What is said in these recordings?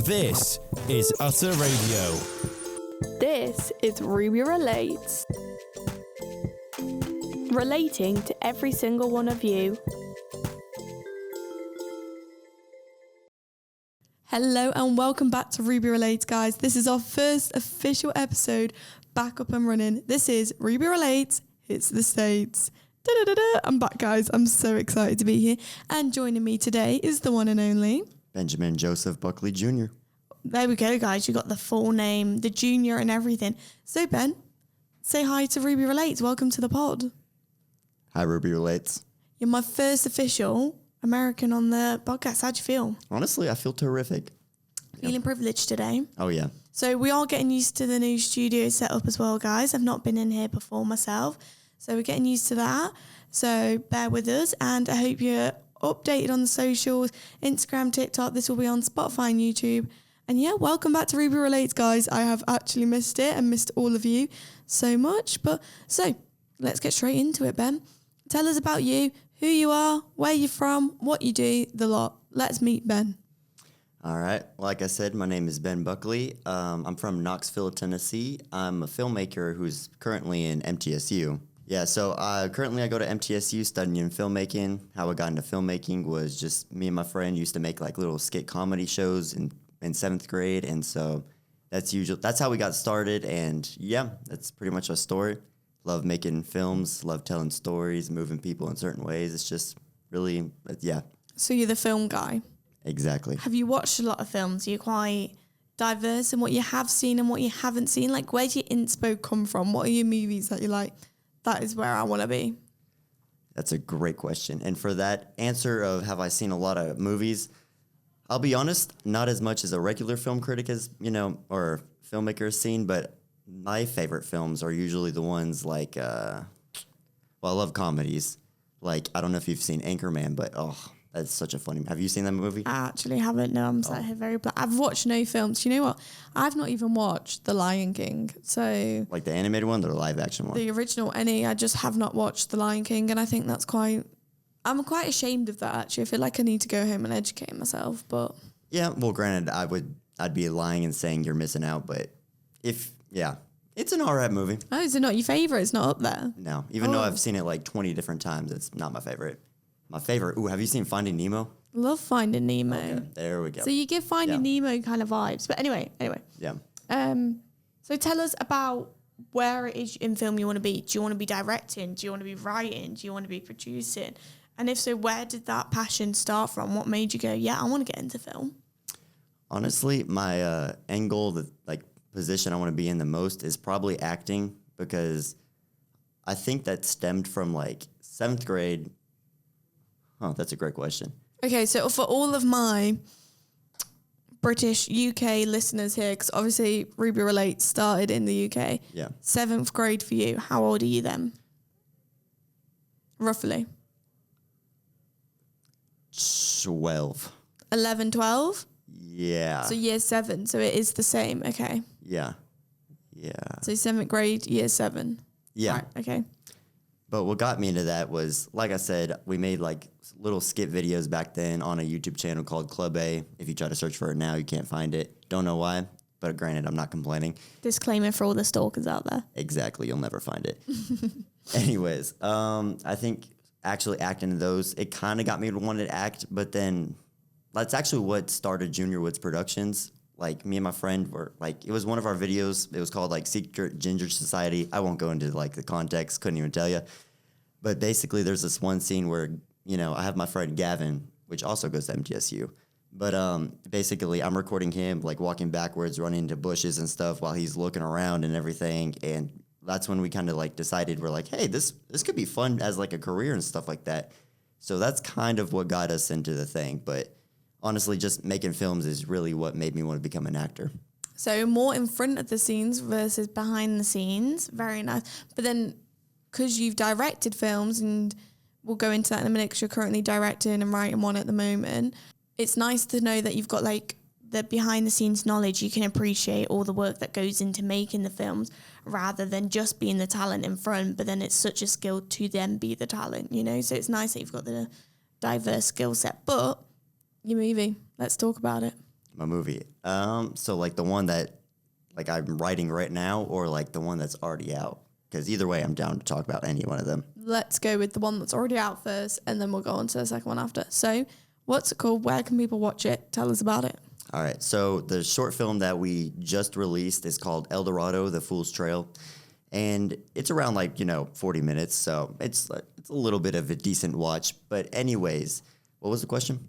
This is Utter Radio. This is Ruby Relates. Relating to every single one of you. Hello and welcome back to Ruby Relates, guys. This is our first official episode back up and running. This is Ruby Relates, Hits the States. Da-da-da-da. I'm back, guys. I'm so excited to be here. And joining me today is the one and only Benjiam Joseph Buckley Jr. There we go, guys. You got the full name, the junior and everything. So, Ben, say hi to Ruby Relates. Welcome to the pod. Hi, Ruby Relates. You're my first official American on the podcast. How'd you feel? Honestly, I feel terrific. Feeling privileged today. Oh, yeah. So we are getting used to the new studio setup as well, guys. I've not been in here before myself. So we're getting used to that. So bear with us. And I hope you're updated on the socials, Instagram, TikTok. This will be on Spotify and YouTube. And yeah, welcome back to Ruby Relates, guys. I have actually missed it and missed all of you so much. But so let's get straight into it, Ben. Tell us about you, who you are, where you're from, what you do, the lot. Let's meet Ben. All right. Like I said, my name is Ben Buckley. I'm from Knoxville, Tennessee. I'm a filmmaker who's currently in MTSU. Yeah, so currently I go to MTSU studying filmmaking. How I got into filmmaking was just me and my friend used to make like little skit comedy shows in 7th grade. And so that's how we got started. And yeah, that's pretty much our story. Love making films, love telling stories, moving people in certain ways. It's just really, yeah. So you're the film guy. Exactly. Have you watched a lot of films? You're quite diverse in what you have seen and what you haven't seen. Like, where's your inspo come from? What are your movies that you're like, that is where I want to be? That's a great question. And for that answer of have I seen a lot of movies, I'll be honest, not as much as a regular film critic has, or filmmaker has seen, but my favorite films are usually the ones like, I love comedies. Like, I don't know if you've seen Anchorman, but that's such a funny. Have you seen that movie? I actually haven't. No, I'm sat here very black. I've watched no films. You know what? I've not even watched The Lion King. So like the animated one or the live action one? The original any. I just have not watched The Lion King, and I think that's I'm quite ashamed of that, actually. I feel like I need to go home and educate myself, but yeah, well, granted, I'd be lying and saying you're missing out, but it's an alright movie. Oh, is it not your favourite? It's not up there? No, even though I've seen it like 20 different times, it's not my favorite. My favorite, have you seen Finding Nemo? Love Finding Nemo. Okay, there we go. So you give Finding Nemo kind of vibes. But anyway. Yeah. So tell us about where it is in film you want to be. Do you want to be directing? Do you want to be writing? Do you want to be producing? And if so, where did that passion start from? What made you go, yeah, I want to get into film? Honestly, my end goal, the position I want to be in the most is probably acting, because I think that stemmed from 7th grade. Oh, that's a great question. Okay, so for all of my British UK listeners here, because obviously Ruby Relates started in the UK. Yeah. 7th grade for you. How old are you then? Roughly. 12. 11, 12? Yeah. So year 7. So it is the same. Okay. Yeah. So 7th grade, year 7. Yeah. Right, okay. But what got me into that was, like I said, we made little skit videos back then on a YouTube channel called Club A. If you try to search for it now, you can't find it. Don't know why, but granted, I'm not complaining. Disclaimer for all the stalkers out there. Exactly, you'll never find it. Anyways, I think actually acting in those, it kind of got me to want to act, but then that's actually what started Junior Woods Productions. Me and my friend were it was one of our videos. It was called Secret Ginger Society. I won't go into the context. Couldn't even tell you. But basically, there's this one scene where I have my friend Gavin, which also goes to MTSU. But basically, I'm recording him walking backwards, running into bushes and stuff while he's looking around and everything. And that's when we kind of decided we're hey, this could be fun as a career and stuff like that. So that's kind of what got us into the thing. But honestly, just making films is really what made me want to become an actor. So more in front of the scenes versus behind the scenes. Very nice. But then, because you've directed films, and we'll go into that in a minute, because you're currently directing and writing one at the moment, it's nice to know that you've got the behind the scenes knowledge. You can appreciate all the work that goes into making the films, rather than just being the talent in front, but then it's such a skill to then be the talent, So it's nice that you've got the diverse skill set. But your movie, let's talk about it. My movie. So like the one that like I'm writing right now, or like the one that's already out. Because either way, I'm down to talk about any one of them. Let's go with the one that's already out first, and then we'll go on to the second one after. So, what's it called? Where can people watch it? Tell us about it. All right. So the short film that we just released is called El Dorado, The Fool's Trail. And it's around 40 minutes. So it's a little bit of a decent watch. But anyways, what was the question?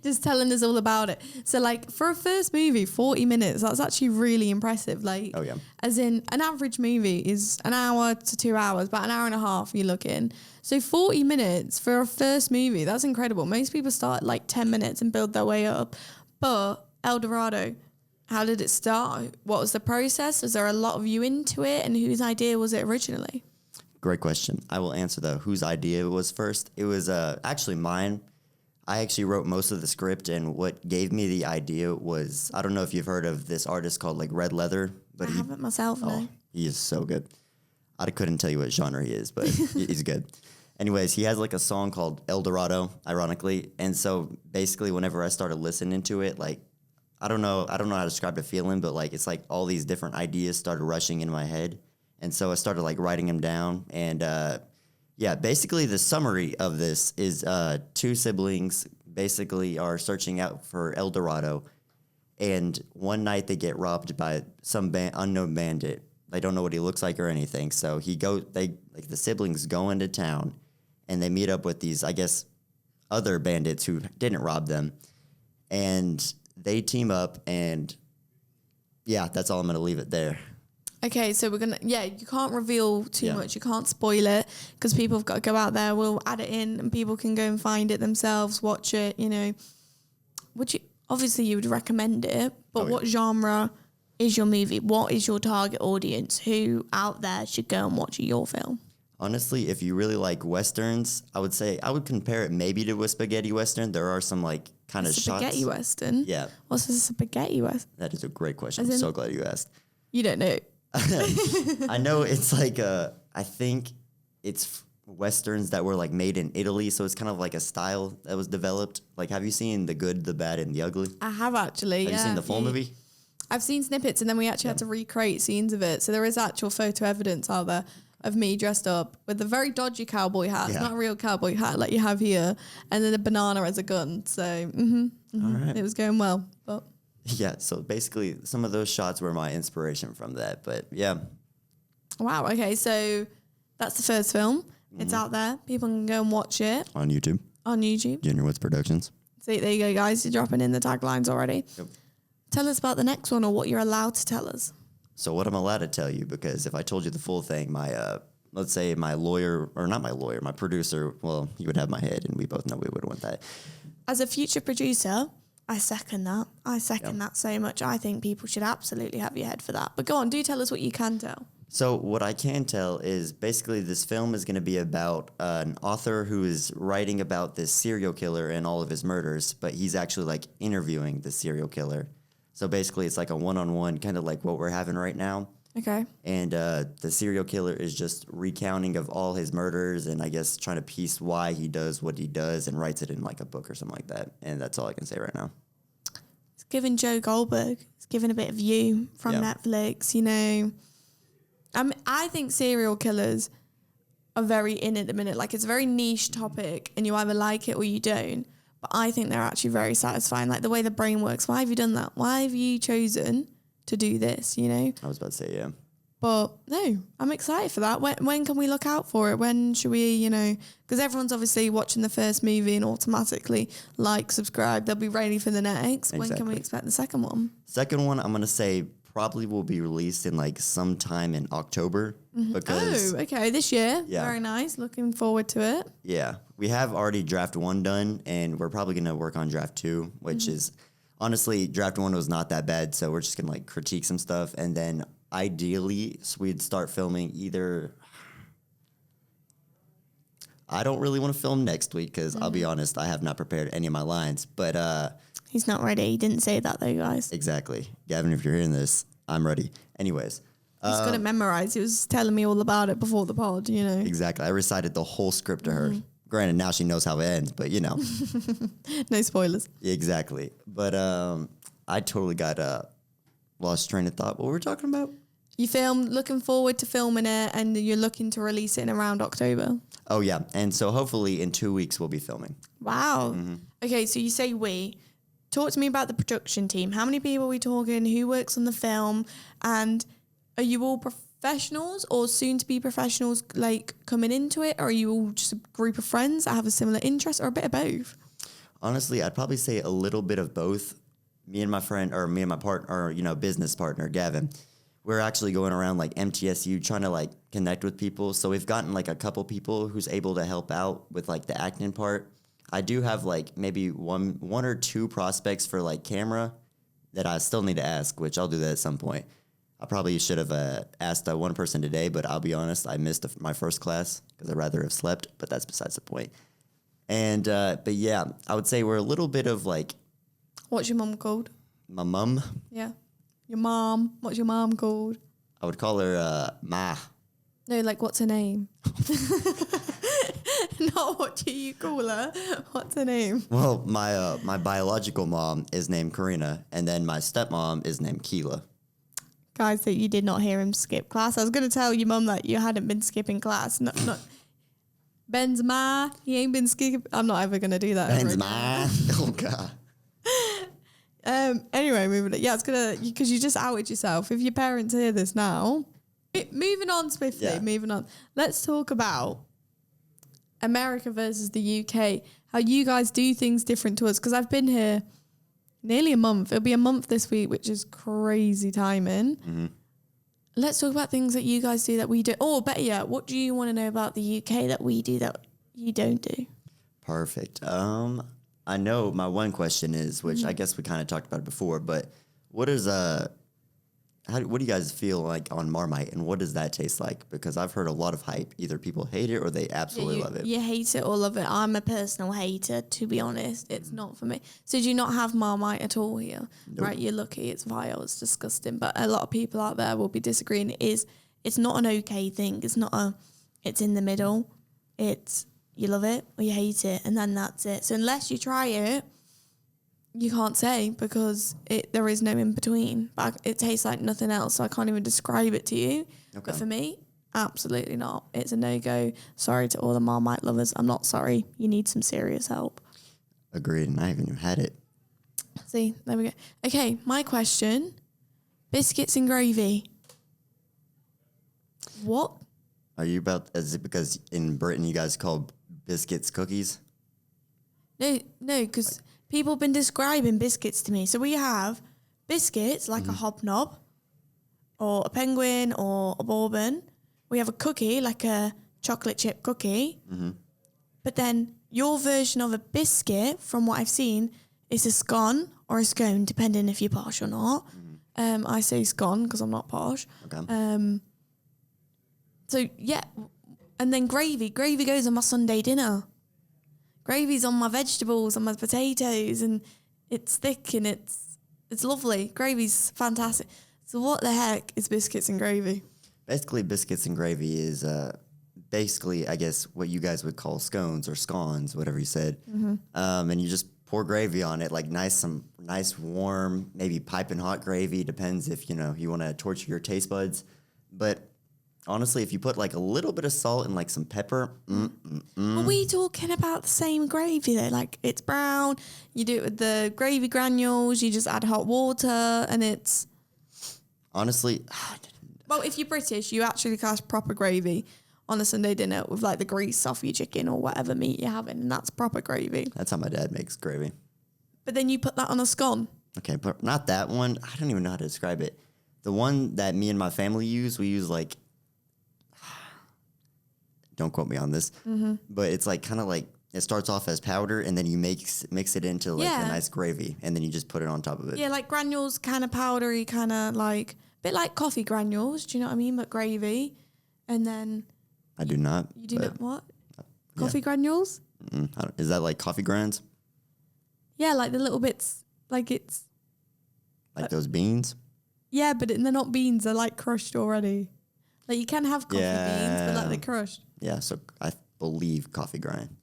Just telling us all about it. So for a first movie, 40 minutes, that's actually really impressive. Oh, yeah. As in an average movie is an hour to 2 hours, about an hour and a half you're looking. So 40 minutes for a first movie, that's incredible. Most people start at 10 minutes and build their way up. But El Dorado, how did it start? What was the process? Was there a lot of you into it? And whose idea was it originally? Great question. I will answer whose idea it was first. It was actually mine. I actually wrote most of the script, and what gave me the idea was, I don't know if you've heard of this artist called Red Leather, but I haven't myself, no. He is so good. I couldn't tell you what genre he is, but he's good. Anyways, he has a song called El Dorado, ironically, and so basically whenever I started listening to it, I don't know how to describe the feeling, but it's all these different ideas started rushing in my head, and so I started writing them down, and yeah, basically the summary of this is two siblings basically are searching out for El Dorado, and one night they get robbed by some unknown bandit. They don't know what he looks like or anything, so the siblings go into town, and they meet up with these, I guess, other bandits who didn't rob them, and they team up, and yeah, that's all I'm going to leave it there. Okay, so you can't reveal too much. You can't spoil it because people have got to go out there. We'll add it in and people can go and find it themselves, watch it, obviously you would recommend it, but what genre is your movie? What is your target audience? Who out there should go and watch your film? Honestly, if you really like Westerns, I would say I would compare it maybe to a spaghetti Western. There are some kind of shots. Spaghetti Western? Yeah. What's a spaghetti Western? That is a great question. I'm so glad you asked. You don't know. I know it's I think it's Westerns that were made in Italy, so it's kind of a style that was developed. Have you seen The Good, the Bad, and the Ugly? I have actually. Have you seen the full movie? I've seen snippets, and then we actually had to recreate scenes of it. So there is actual photo evidence out there of me dressed up with a very dodgy cowboy hat. It's not a real cowboy hat like you have here, and then a banana as a gun. So All right. It was going well, but. Yeah, so basically some of those shots were my inspiration from that, but yeah. Wow, okay, so that's the first film. It's out there. People can go and watch it. On YouTube. On YouTube. Junior Woods Productions. See, there you go, guys. You're dropping in the taglines already. Yep. Tell us about the next one or what you're allowed to tell us. So what I'm allowed to tell you, because if I told you the full thing, my, let's say my lawyer, or not my lawyer, my producer, well, he would have my head, and we both know we would want that. As a future producer, I second that. I second that so much. I think people should absolutely have your head for that. But go on, do tell us what you can tell. So what I can tell is basically this film is going to be about an author who is writing about this serial killer and all of his murders, but he's actually interviewing the serial killer. So basically it's a one-on-one, kind of like what we're having right now. Okay. And the serial killer is just recounting of all his murders and I guess trying to piece why he does what he does and writes it in a book or something like that. And that's all I can say right now. It's giving Joe Goldberg. It's giving a bit of You from Netflix, I think serial killers are very in at the minute. It's a very niche topic and you either like it or you don't. But I think they're actually very satisfying. The way the brain works. Why have you done that? Why have you chosen to do this, I was about to say, yeah. But no, I'm excited for that. When can we look out for it? When should we, because everyone's obviously watching the first movie and automatically subscribe. They'll be ready for the next. Exactly. When can we expect the second one? Second one, I'm going to say probably will be released in sometime in October. Because okay, this year. Yeah. Very nice. Looking forward to it. Yeah, we have already draft 1 done and we're probably going to work on draft 2, which is... Honestly, draft 1 was not that bad, so we're just going to critique some stuff. And then ideally, we'd start filming either... I don't really want to film next week because I'll be honest, I have not prepared any of my lines. But he's not ready. He didn't say that though, guys. Exactly. Gavin, if you're hearing this, I'm ready. Anyways. He's got it memorized. He was telling me all about it before the pod, Exactly. I recited the whole script to her. Granted, now she knows how it ends, but No spoilers. exactly. But I totally got lost train of thought. What were we talking about? You looking forward to filming it, and you're looking to release it in around October. Oh yeah, and so hopefully in 2 weeks we'll be filming. Wow. Mm-hmm. Okay, so you say we. Talk to me about the production team. How many people are we talking? Who works on the film? And are you all professionals or soon to be professionals like coming into it? Or are you all just a group of friends that have a similar interest, or a bit of both? Honestly, I'd probably say a little bit of both. Me and my partner, or business partner, Gavin, we're actually going around like MTSU trying to like connect with people. So we've gotten like a couple people who's able to help out with like the acting part. I do have like maybe one or two prospects for like camera that I still need to ask, which I'll do that at some point. I probably should have asked one person today, but I'll be honest, I missed my first class because I'd rather have slept, but that's besides the point. And, but yeah, I would say we're a little bit of like. What's your mum called? My mum? Yeah. Your mom. What's your mom called? I would call her Ma. No, like what's her name? Not what do you call her? What's her name? Well, my biological mom is named Karina, and then my stepmom is named Keela. Guys, that you did not hear him skip class. I was going to tell your mum that you hadn't been skipping class. Not Ben's ma. He ain't been skipping. I'm not ever going to do that. Ben's ma. Oh God. Anyway, moving on. Yeah, it's gonna because you just outed yourself. If your parents hear this now, moving on swiftly. Yeah. Moving on. Let's talk about America versus the UK. How you guys do things different to us. Because I've been here nearly a month. It'll be a month this week, which is crazy timing. Mm-hmm. Let's talk about things that you guys do that we do. Or better yet, what do you want to know about the UK that we do that you don't do? Perfect. I know my one question is, which I guess we kind of talked about it before, but what is what do you guys feel like on Marmite, and what does that taste like? Because I've heard a lot of hype. Either people hate it or they absolutely love it. You hate it or love it. I'm a personal hater, to be honest. It's not for me. So do you not have Marmite at all here? Nope. Right, you're lucky. It's vile. It's disgusting. But a lot of people out there will be disagreeing. It's not an okay thing. It's in the middle. It's you love it or you hate it, and then that's it. So unless you try it, you can't say because there is no in between. But it tastes like nothing else, so I can't even describe it to you. Okay. But for me, absolutely not. It's a no-go. Sorry to all the Marmite lovers. I'm not sorry. You need some serious help. Agreed, and I haven't even had it. See, there we go. Okay, my question. Biscuits and gravy. What? Are you is it because in Britain you guys call biscuits cookies? No, because people have been describing biscuits to me. So we have biscuits like a hobnob or a penguin or a bourbon. We have a cookie like a chocolate chip cookie. Mm-hmm. But then your version of a biscuit, from what I've seen, is a scone or a scone, depending if you're posh or not. Mm-hmm. I say scone because I'm not posh. Okay. So, yeah. And then gravy. Gravy goes on my Sunday dinner. Gravy's on my vegetables, on my potatoes, and it's thick and it's lovely. Gravy's fantastic. So what the heck is biscuits and gravy? Basically, biscuits and gravy is basically, I guess, what you guys would call scones or scones, whatever you said. Mm-hmm. And you just pour gravy on it, like some nice warm, maybe piping hot gravy. Depends if, you want to torture your taste buds. But honestly, if you put like a little bit of salt and like some pepper, Are we talking about the same gravy though? Like it's brown, you do it with the gravy granules, you just add hot water, and it's... Honestly... Well, if you're British, you actually cast proper gravy on a Sunday dinner with like the grease off your chicken or whatever meat you're having, and that's proper gravy. That's how my dad makes gravy. But then you put that on a scone. Okay, but not that one. I don't even know how to describe it. The one that me and my family use, we use like... Don't quote me on this, but it's like kind of like it starts off as powder and then you mix it into like a nice gravy and then you just put it on top of it. Yeah, like granules, kind of powdery, kind of like a bit like coffee granules. Do you know what I mean? But gravy, and then I do not. You do not what? Coffee granules? Is that like coffee grinds? Yeah, like the little bits, like it's like those beans. Yeah, but they're not beans. They're like crushed already. Like you can have coffee beans, but like they're crushed. Yeah, so I believe coffee grind.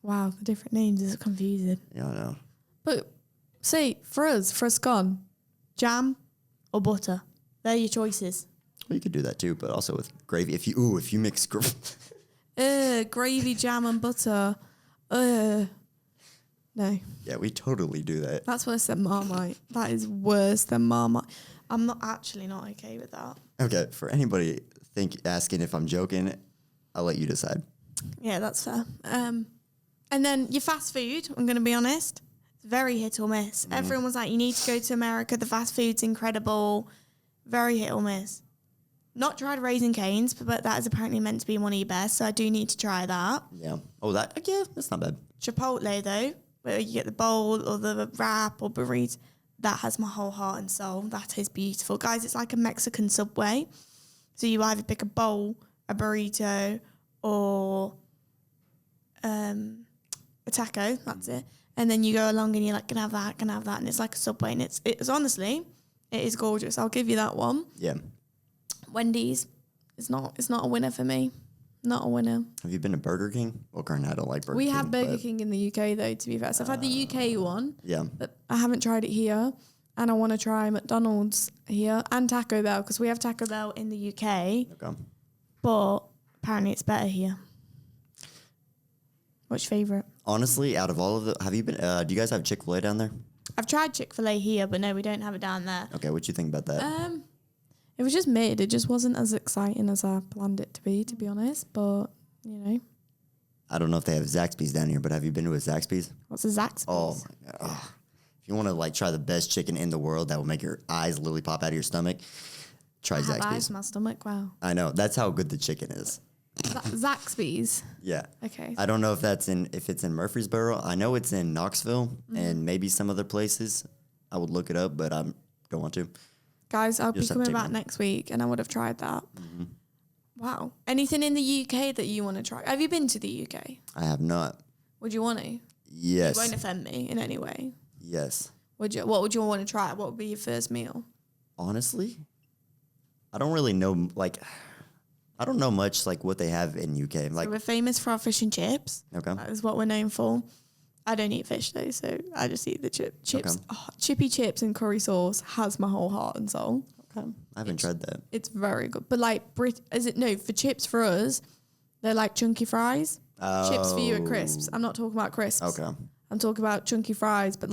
Wow, the different names is confusing. Yeah, I know. But say, for a scone, jam or butter, they're your choices. Well, you could do that too, but also with gravy. If you mix Gravy, jam and butter. No. Yeah, we totally do that. That's worse than Marmite. That is worse than Marmite. I'm not okay with that. Okay, for anybody asking if I'm joking, I'll let you decide. Yeah, that's fair. And then your fast food, I'm going to be honest, it's very hit or miss. Everyone was like, you need to go to America. The fast food's incredible. Very hit or miss. Not tried Raising Cane's, but that is apparently meant to be one of your best, so I do need to try that. Yeah. Oh, that's not bad. Chipotle, though, where you get the bowl or the wrap or burrito, that has my whole heart and soul. That is beautiful. Guys, it's like a Mexican Subway. So you either pick a bowl, a burrito, or a taco, that's it. And then you go along and you're like, can I have that, and it's like a Subway. And it's honestly, it is gorgeous. I'll give you that one. Yeah. Wendy's, it's not a winner for me. Not a winner. Have you been to Burger King? Well, currently I don't like Burger King. We have Burger King in the UK though, to be fair. So I've had the UK one. Yeah. But I haven't tried it here. And I want to try McDonald's here and Taco Bell because we have Taco Bell in the UK. Okay. But apparently it's better here. What's your favourite? Honestly, out of all of the, have you been, do you guys have Chick-fil-A down there? I've tried Chick-fil-A here, but no, we don't have it down there. Okay, what you think about that? It was just mid. It just wasn't as exciting as I planned it to be honest. But, you know. I don't know if they have Zaxby's down here, but have you been to a Zaxby's? What's a Zaxby's? Oh, my God. Oh. If you want to, like, try the best chicken in the world that will make your eyes literally pop out of your stomach, try I have eyes Zaxby's. in my stomach, wow. I know. That's how good the chicken is. Zaxby's? Yeah. Okay. I don't know if it's in Murfreesboro. I know it's in Knoxville and maybe some other places. I would look it up, but I don't want to. Guys, I'll be Just have coming to back take next week and I would have tried that. Wow. Anything in the UK that you want to try? Have you been to the UK? I have not. Would you want to? Yes. You won't offend me in any way. Yes. What would you want to try? What would be your first meal? Honestly, I don't really know, I don't know much, what they have in UK. So we're famous for our fish and chips. Okay. That is what we're known for. I don't eat fish though, so I just eat the chips. Okay. Oh, chippy chips and curry sauce has my whole heart and soul. Okay. I haven't tried that. It's very good. But for chips for us, they're like chunky fries. Chips for you are crisps. I'm not talking about crisps. Okay. I'm talking about chunky fries, but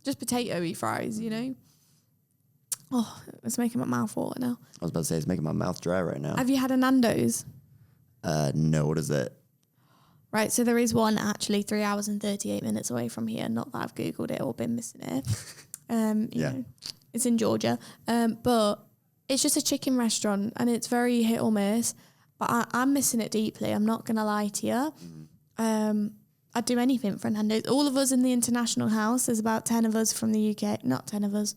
just potato-y fries, you know? Oh, it's making my mouth water now. I was about to say it's making my mouth dry right now. Have you had a Nando's? No, what is that? Right, so there is one actually 3 hours and 38 minutes away from here. Not that I've Googled it or been missing it. You know, it's in Georgia. But it's just a chicken restaurant and it's very hit or miss. But I'm missing it deeply. I'm not going to lie to you. I'd do anything for a Nando's. All of us in the international house, there's about 10 of us from the UK. Not 10 of us.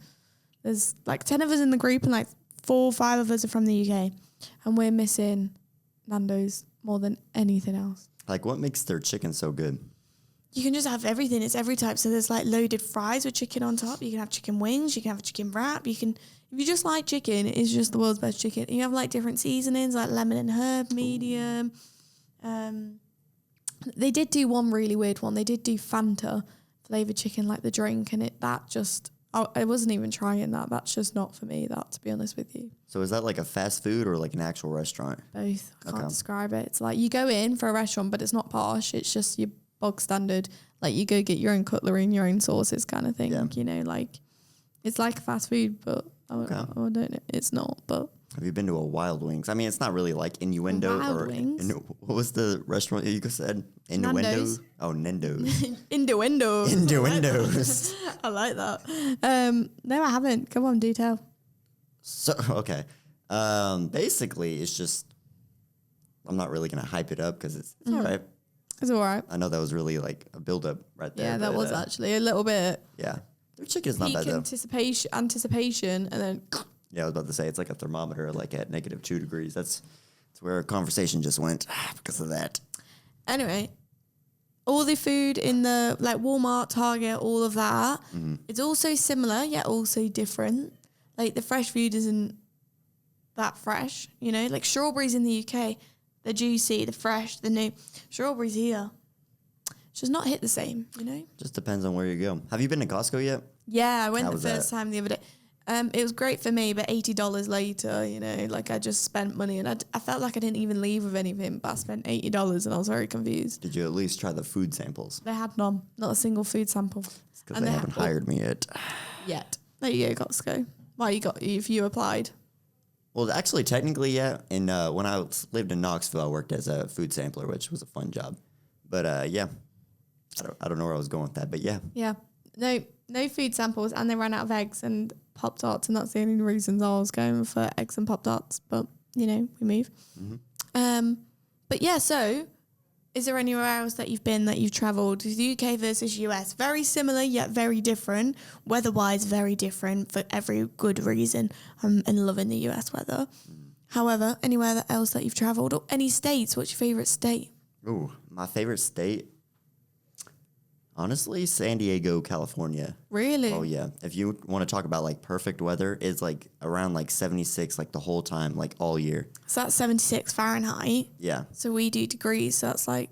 There's 10 of us in the group and 4 or 5 of us are from the UK. And we're missing Nando's more than anything else. What makes their chicken so good? You can just have everything. It's every type. So there's loaded fries with chicken on top. You can have chicken wings. You can have a chicken wrap. If you just like chicken, it's just the world's best chicken. You have different seasonings lemon and herb, medium. They did do one really weird one. They did do Fanta flavored chicken, the drink, and I wasn't even trying that. That's just not for me, that, to be honest with you. So is that a fast food or an actual restaurant? Both. I can't describe it. It's you go in for a restaurant, but it's not posh. It's just your bog standard. You go get your own cutlery and your own sauces kind of thing. Yeah. You know, it's like fast food, but I don't know. It's not, but. Have you been to a Wild Wings? I mean, it's not really Innuendo Wild Wings? What was the restaurant you said? Innuendo? Nando's. Oh, Nando's. Innuendo. Innuendos. I like that. No, I haven't. Come on, do tell. So, okay. Basically, it's just, I'm not really going to hype it up because it's all right. It's all right. I know that was really a build-up right there. Yeah, that was actually a little bit. Yeah. Their chicken is not Peak bad, though. anticipation, and then... Yeah, I was about to say, it's like a thermometer, at -2 degrees. That's where our conversation just went because of that. Anyway, all the food in the, Walmart, Target, all of that, it's also similar, yet also different. The fresh food isn't that fresh, you know? Strawberries in the UK, they're juicy, they're fresh, they're new. Strawberries here, just not hit the same, you know? Just depends on where you go. Have you been to Costco yet? Yeah, I went How the was first time the other day. It was great for me, but $80 later, you know, like I just spent money and I felt like I didn't even leave with anything, but I spent $80 and I was very confused. Did you at least try the food samples? They had none, not a single food sample. Because they haven't hired me yet. There you go, Costco. Why if you applied? Well, actually, technically, yeah. And when I lived in Knoxville, I worked as a food sampler, which was a fun job. But yeah, I don't know where I was going with that, but yeah. Yeah, no food samples, and they ran out of eggs and Pop-Tarts, and that's the only reasons I was going for eggs and Pop-Tarts. But you know, we move. Mm-hmm. But yeah, so is there anywhere else that you've been, that you've travelled? The UK versus US, very similar yet very different. Weather-wise, very different for every good reason. I'm in love in the US weather. However, anywhere else that you've travelled, or any states? What's your favourite state? Ooh, my favorite state? Honestly, San Diego, California. Really? Oh, yeah. If you want to talk about, like, perfect weather, it's, like, around, like, 76, like, the whole time, like, all year. So that's 76 Fahrenheit. Yeah. So we do degrees, so that's like,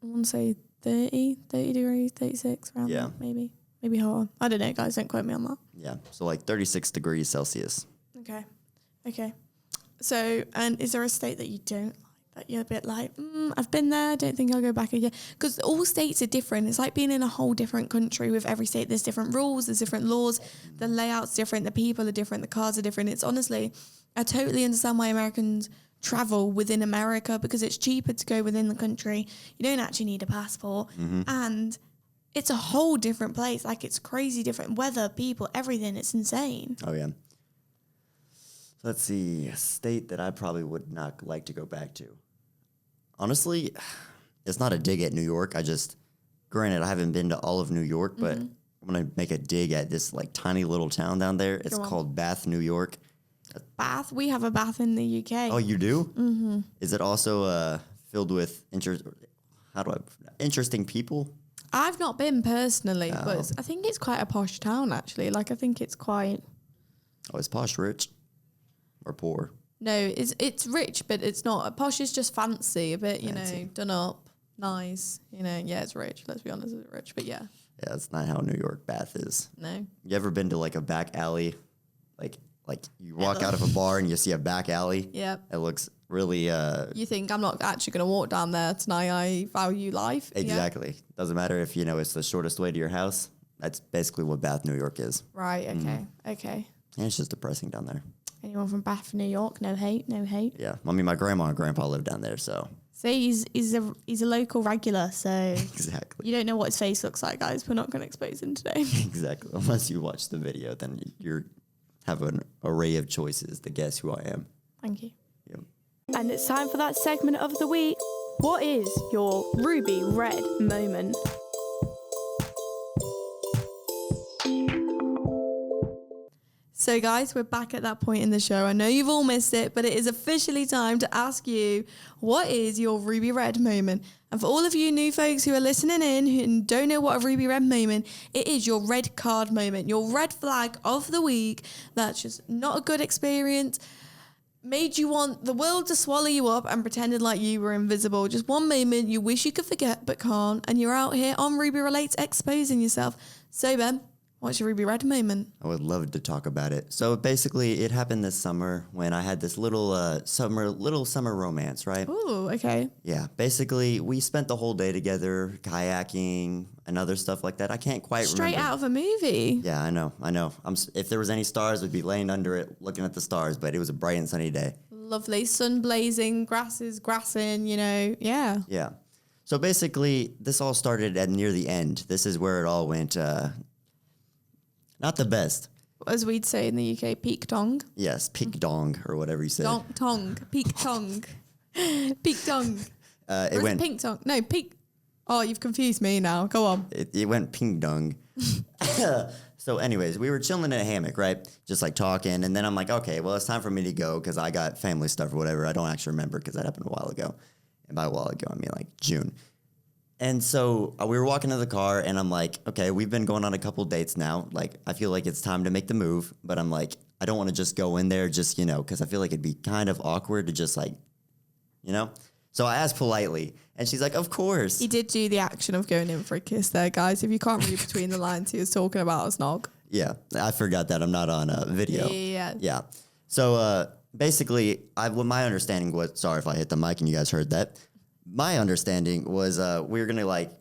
I want to say 30 degrees, 36 around Yeah. there, maybe hotter. I don't know, guys, don't quote me on that. Yeah. So, like, 36 degrees Celsius. Okay. So, and is there a state that you don't like, that you're a bit like, I've been there, don't think I'll go back again? Because all states are different. It's like being in a whole different country with every state. There's different rules, there's different laws, the layout's different, the people are different, the cars are different. It's honestly, I totally understand why Americans travel within America, because it's cheaper to go within the country. You don't actually need a passport. And it's a whole different place. Like, it's crazy different weather, people, everything. It's insane. Oh, yeah. Let's see. A state that I probably would not like to go back to. Honestly, it's not a dig at New York. Granted, I haven't been to all of New York, but I'm going to make a dig at this, like, tiny little town down there. It's called Bath, New York. Bath? We have a Bath in the UK. Oh, you do? Mm-hmm. Is it also filled with interesting people? I've not been personally, but I think it's quite a posh town, actually. Like, I think it's quite... Oh, is posh rich or poor? No, it's rich, but it's not. Posh is just fancy, a bit, you know, done up, nice. You know, yeah, it's rich. Let's be honest, it's rich, but yeah. Yeah, that's not how New York Bath is. No. You ever been to, like, a back alley? Like you walk out of a bar and you see a back alley? Yep. It looks really... You think, I'm not actually going to walk down there tonight, I value life. Exactly. Yeah. Doesn't matter if, you know, it's the shortest way to your house. That's basically what Bath, New York is. Right, okay. And it's just depressing down there. Anyone from Bath, New York? No hate. Yeah. I mean, my grandma and grandpa live down there, so... See, he's a local regular, so... Exactly. You don't know what his face looks like, guys. We're not going to expose him today. Exactly. Unless you watch the video, then you have an array of choices to guess who I am. Thank you. Yep. And it's time for that segment of the week. What is your ruby red moment? So guys, we're back at that point in the show. I know you've all missed it, but it is officially time to ask you, what is your ruby red moment? And for all of you new folks who are listening in who don't know what a ruby red moment, it is your red card moment, your red flag of the week. That's just not a good experience. Made you want the world to swallow you up and pretended like you were invisible. Just one moment you wish you could forget but can't, and you're out here on Ruby Relates exposing yourself. So Ben, what's your ruby red moment? I would love to talk about it. So basically, it happened this summer when I had this little summer romance, right? Oh, okay. Yeah. Basically, we spent the whole day together, kayaking and other stuff like that. I can't quite Straight remember. out of a movie. Yeah, I know. If there was any stars, I'd be laying under it, looking at the stars. But it was a bright and sunny day. Lovely, sun blazing, grassing, you know, yeah. Yeah. So basically, this all started at near the end. This is where it all went. Not the best. As we'd say in the UK, peak tong. Yes, peak dong or whatever you said. Peak tong. Peak tong. It went pink tong. No, peak. Oh, you've confused me now. Go on. It went ping dong. So anyways, we were chilling in a hammock, right? Just like talking. And then I'm like, okay, well, it's time for me to go because I got family stuff or whatever. I don't actually remember because that happened a while ago. And by a while ago, I mean like June. And so we were walking to the car and I'm like, okay, we've been going on a couple dates now. Like, I feel like it's time to make the move. But I'm like, I don't want to just go in there just, because I feel like it'd be kind of awkward to just like, So I asked politely, and she's like, of course. He did do the action of going in for a kiss there, guys. If you can't read between the lines, he was talking about a snog. Yeah, I forgot that I'm not on video. Yeah. So basically, what my understanding was, sorry if I hit the mic and you guys heard that. My understanding was we were going to like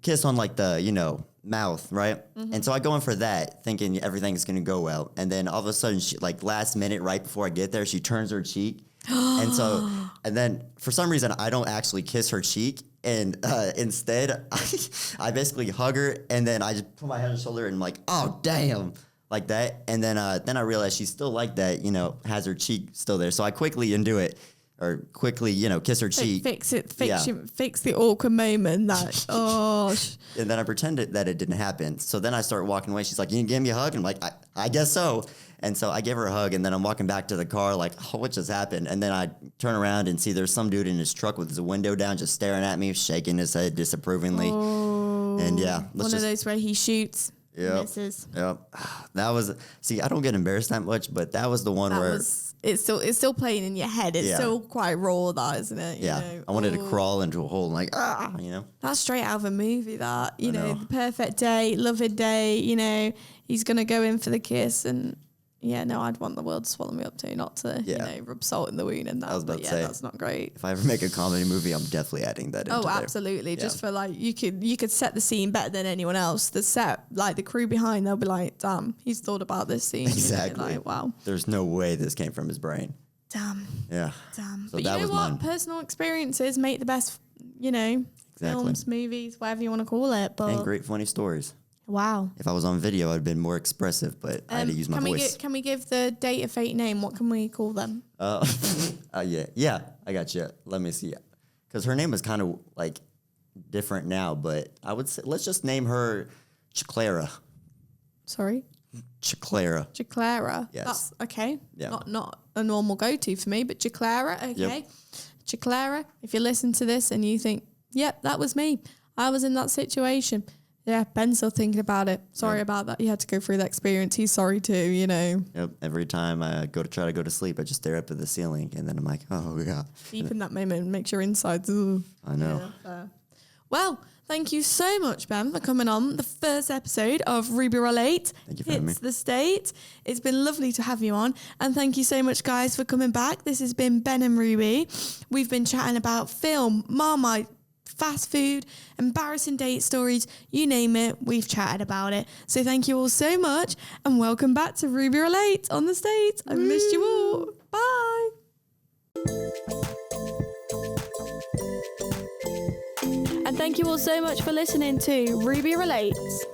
kiss on like the, mouth, right? And so I go in for that thinking everything's going to go well. And then all of a sudden, she, like last minute, right before I get there, she turns her cheek. And then for some reason, I don't actually kiss her cheek. And instead, I basically hug her, and then I just put my head on her shoulder and I'm like, oh, damn, like that. And then I realized she's still like that, has her cheek still there. So I quickly undo it, or quickly, kiss her cheek. Fix the awkward moment. And then I pretended that it didn't happen. So then I start walking away. She's like, you give me a hug? And I'm like, I guess so. And so I give her a hug, and then I'm walking back to the car like, oh, what just happened? And then I turn around and see there's some dude in his truck with his window down just staring at me, shaking his head disapprovingly. Oh, and yeah. One of those where he shoots. Yep. Misses. Yep. That was, see, I don't get embarrassed that much, but that was the one where. It's still playing in your head. It's still quite raw, that, isn't it? You know? I wanted to crawl into a hole and That's straight out of a movie, that. You know, know. the perfect day, loving day, he's going to go in for the kiss, and I'd want the world to swallow me up too, not to, rub salt in the wound and that. I was about to say, that's not great. If I ever make a comedy movie, I'm definitely adding that into there. Absolutely. Just for like, you could set the scene better than anyone else. The set, like the crew behind, they'll be like, damn, he's thought about this scene. Exactly. Like, wow. There's no way this came from his brain. Damn. Yeah. Damn. So But that you know was what? mine. Personal experiences make the best, films, movies, whatever you want to call it. But And great funny stories. wow. If I was on video, I'd been more expressive, but I had to use my voice. Can we give the date a fake name? What can we call them? Yeah, I got you. Let me see. Because her name is kind of like different now, but I would say let's just name her Chiclara. Sorry? Chiclara. Chiclara. Yes. That's okay. Yeah. Not a normal go-to for me, but Chiclara, okay. Yep. Chiclara, if you listen to this and you think, yep, that was me. I was in that situation. Yeah, Ben's still thinking about it. Sorry about that. You had to go through that experience. He's sorry too, Yep. Every time I try to go to sleep, I just stare up at the ceiling, and then I'm like, oh god. Deep in that moment, makes your insides. Ugh. I know. Yeah, well, thank you so much, Ben, for coming on the first episode of Ruby Relate. Thank you for having me. It's the state. It's been lovely to have you on. And thank you so much, guys, for coming back. This has been Ben and Ruby. We've been chatting about film, Marmite, fast food, embarrassing date stories, you name it, we've chatted about it. So thank you all so much, and welcome back to Ruby Relate on the state. I missed you all. Bye. And thank you all so much for listening to Ruby Relates.